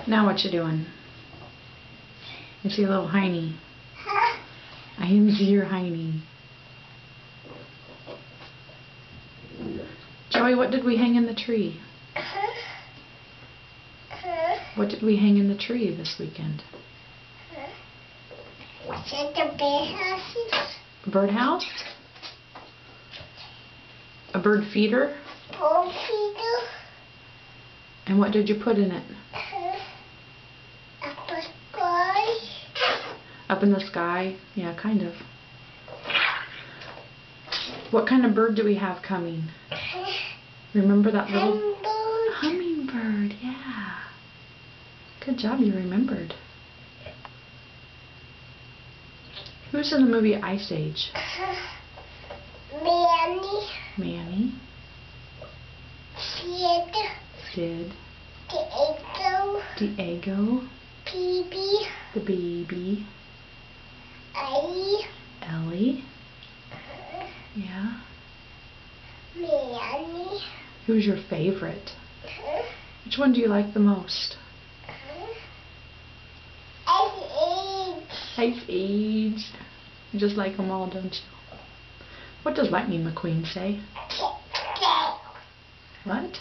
Now what you doing? I see a little hiney. I can see your hiney. Joey, what did we hang in the tree? What did we hang in the tree this weekend? Was it the birdhouse? A birdhouse? A bird feeder? Bird feeder? And what did you put in it? Up the sky? Up in the sky? Yeah, kind of. What kind of bird do we have coming? Remember that little... Hummingbird, yeah. Good job, you remembered. Who's in the movie Ice Age? Manny. Manny. Sid. Sid. Diego. Diego. Baby. The baby. Ellie. Ellie. Yeah. Manny. Who's your favorite? Which one do you like the most? Ice Age. You just like them all, don't you? What does Lightning McQueen say? What?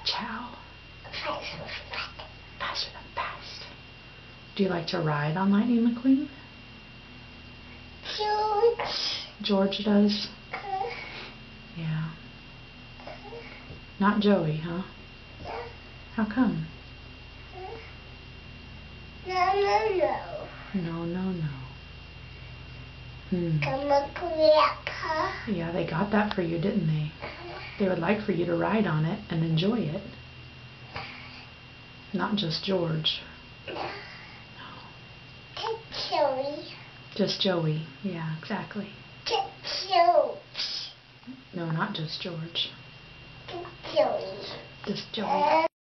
Ciao. Faster than fast. Do you like to ride on Lightning McQueen? George does? Yeah. Not Joey, huh? How come? No. No, no, no. Come on, Grandpa. Yeah, they got that for you, didn't they? They would like for you to ride on it and enjoy it. Not just George. No. Joey. Just Joey. Yeah, exactly. Joey. No, not just George. Joey. Just Joey.